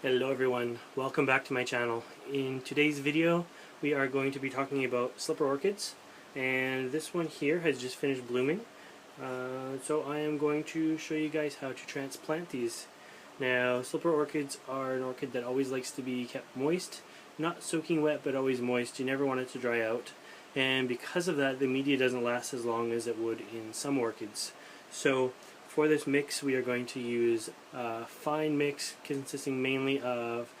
Hello everyone, welcome back to my channel. In today's video we are going to be talking about slipper orchids, and this one here has just finished blooming. So I am going to show you guys how to transplant these. Now, slipper orchids are an orchid that always likes to be kept moist, not soaking wet but always moist. You never want it to dry out, and because of that the media doesn't last as long as it would in some orchids. So for this mix we are going to use a fine mix consisting mainly of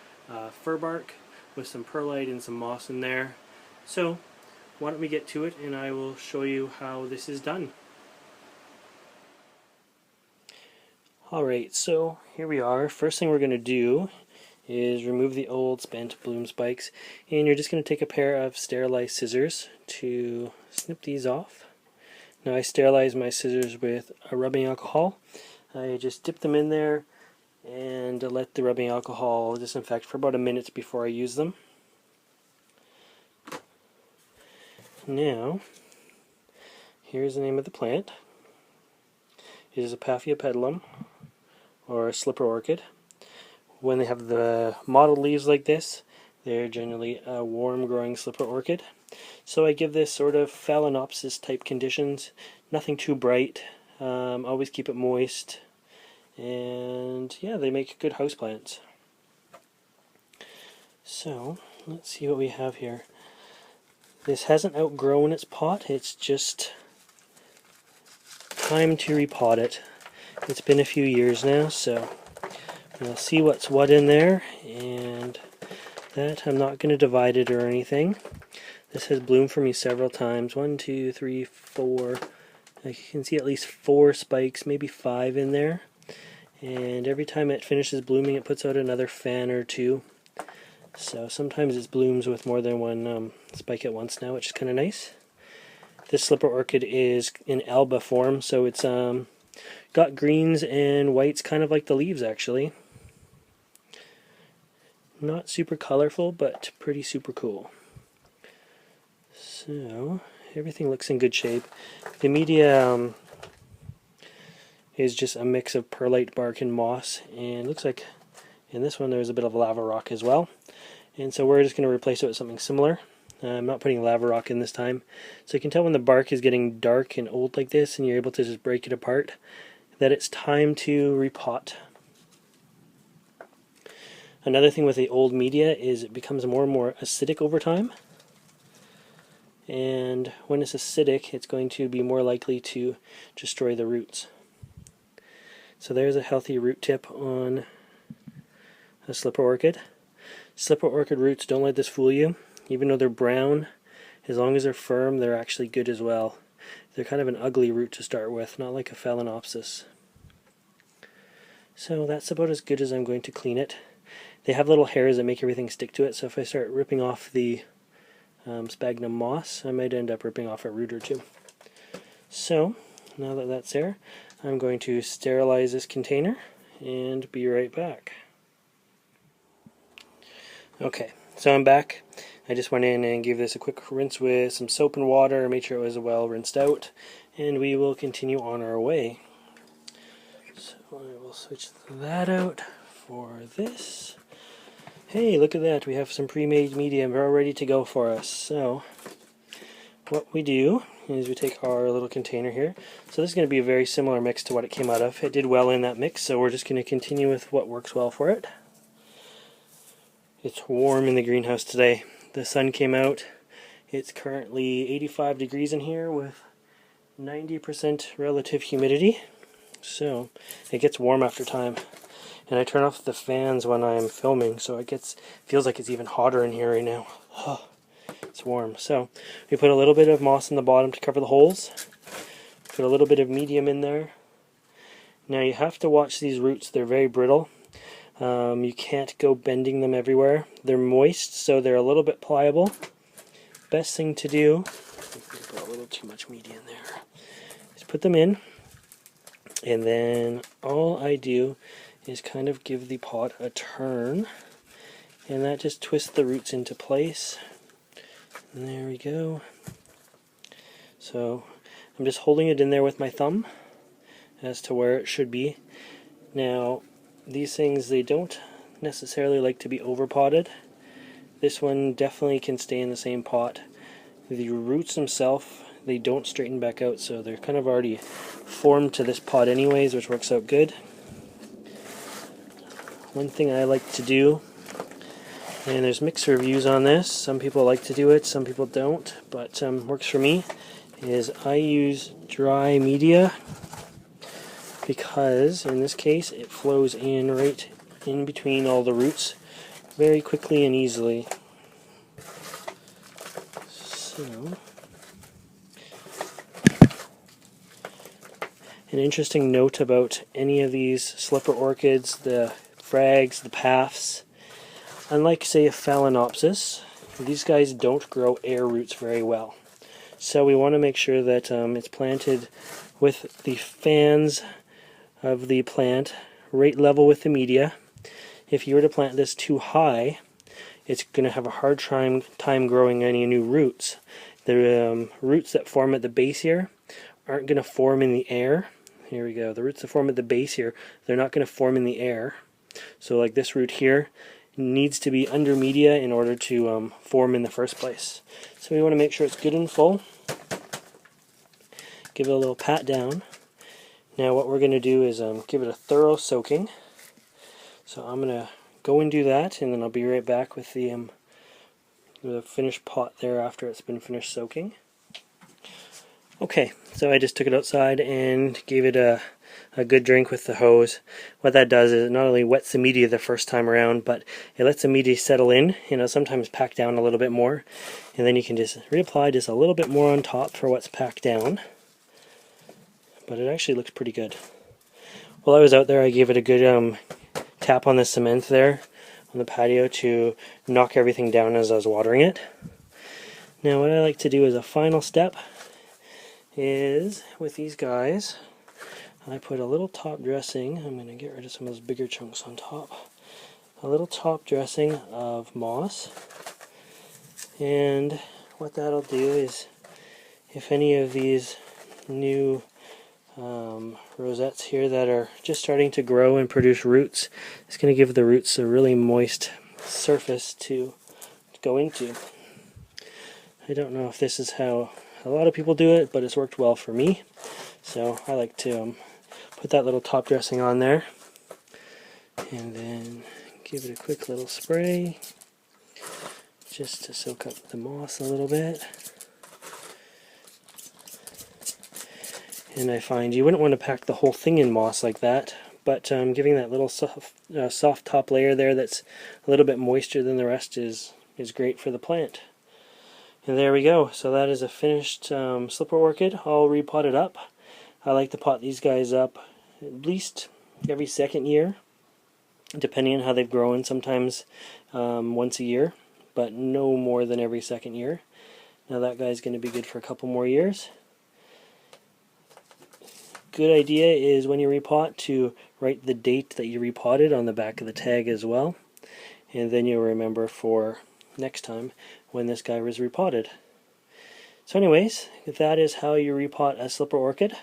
fir bark with some perlite and some moss in there. So why don't we get to it and I will show you how this is done. Alright, so here we are. First thing we're going to do is remove the old spent bloom spikes, and you're just going to take a pair of sterilized scissors to snip these off. Now I sterilize my scissors with a rubbing alcohol. I just dip them in there and let the rubbing alcohol disinfect for about a minute before I use them. Now, here's the name of the plant. It is a Paphiopedilum or a slipper orchid. When they have the mottled leaves like this, they're generally a warm growing slipper orchid. So I give this sort of phalaenopsis type conditions, nothing too bright, always keep it moist, and yeah, they make good houseplants. So let's see what we have here. This hasn't outgrown its pot, it's just time to repot it. It's been a few years now, so we'll see what's what in there, and that I'm not going to divide it or anything. This has bloomed for me several times. 1, 2, 3, 4. You can see at least 4 spikes, maybe 5 in there. And every time it finishes blooming, it puts out another fan or two. So sometimes it blooms with more than one spike at once now, which is kind of nice. This slipper orchid is in alba form, so it's got greens and whites, kind of like the leaves actually. Not super colorful, but pretty super cool. So everything looks in good shape. The media is just a mix of perlite bark and moss, and looks like in this one there's a bit of lava rock as well. And so we're just going to replace it with something similar. I'm not putting lava rock in this time. So you can tell when the bark is getting dark and old like this and you're able to just break it apart that it's time to repot. Another thing with the old media is it becomes more and more acidic over time. And when it's acidic, it's going to be more likely to destroy the roots. So there's a healthy root tip on a slipper orchid. Slipper orchid roots, don't let this fool you. Even though they're brown, as long as they're firm, they're actually good as well. They're kind of an ugly root to start with, not like a phalaenopsis. So that's about as good as I'm going to clean it. They have little hairs that make everything stick to it, so if I start ripping off the sphagnum moss, I might end up ripping off a root or two. So now that that's there, I'm going to sterilize this container and be right back. Okay, so I'm back. I just went in and gave this a quick rinse with some soap and water, made sure it was well rinsed out, and we will continue on our way. So I will switch that out for this. Hey, look at that, we have some pre-made media all ready to go for us. So what we do is we take our little container here. So this is going to be a very similar mix to what it came out of. It did well in that mix, so we're just going to continue with what works well for it. It's warm in the greenhouse today. The sun came out. It's currently 85 degrees in here with 90% relative humidity. So it gets warm after time. And I turn off the fans when I'm filming, so it feels like it's even hotter in here right now. Oh, it's warm. So we put a little bit of moss in the bottom to cover the holes. Put a little bit of medium in there. Now you have to watch these roots. They're very brittle. You can't go bending them everywhere. They're moist, so they're a little bit pliable. Best thing to do, I put a little too much media in there, is put them in, and then all I do is kind of give the pot a turn, and that just twists the roots into place. And there we go. So I'm just holding it in there with my thumb as to where it should be. Now these things, they don't necessarily like to be overpotted. This one definitely can stay in the same pot. The roots themselves, they don't straighten back out, so they're kind of already formed to this pot anyways, which works out good. One thing I like to do, and there's mixed reviews on this, some people like to do it, some people don't, but works for me, is I use dry media because in this case it flows in right in between all the roots very quickly and easily. So, an interesting note about any of these slipper orchids, the frags, the paphs, unlike say a phalaenopsis, these guys don't grow air roots very well. So we want to make sure that it's planted with the fans of the plant right level with the media. If you were to plant this too high, it's going to have a hard time growing any new roots. The roots that form at the base here aren't going to form in the air. Here we go. The roots that form at the base here, they're not going to form in the air. So like this root here needs to be under media in order to form in the first place. So we want to make sure it's good and full. Give it a little pat down. Now what we're going to do is give it a thorough soaking. So I'm going to go and do that, and then I'll be right back with the finished pot there after it's been finished soaking. Okay, so I just took it outside and gave it a good drink with the hose. What that does is it not only wets the media the first time around, but it lets the media settle in, sometimes pack down a little bit more, and then you can just reapply just a little bit more on top for what's packed down. But it actually looks pretty good. While I was out there, I gave it a good tap on the cement there on the patio to knock everything down as I was watering it. Now what I like to do as a final step is with these guys, I put a little top dressing. I'm going to get rid of some of those bigger chunks on top. A little top dressing of moss, and what that'll do is if any of these new rosettes here that are just starting to grow and produce roots, it's going to give the roots a really moist surface to go into. I don't know if this is how a lot of people do it, but it's worked well for me. So I like to put that little top dressing on there and then give it a quick little spray just to soak up the moss a little bit. And I find you wouldn't want to pack the whole thing in moss like that, but giving that little soft top layer there that's a little bit moister than the rest is great for the plant. And there we go. So that is a finished slipper orchid, all repotted up. I like to pot these guys up at least every second year, depending on how they've grown, sometimes once a year, but no more than every second year. Now that guy's going to be good for a couple more years. Good idea is when you repot to write the date that you repotted on the back of the tag as well, and then you'll remember for next time when this guy was repotted. So anyways, that is how you repot a slipper orchid.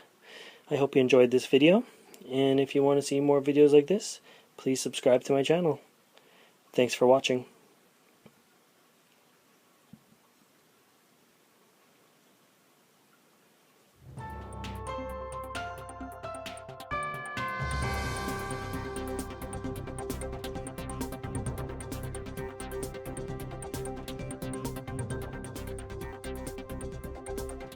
I hope you enjoyed this video, and if you want to see more videos like this, please subscribe to my channel. Thanks for watching.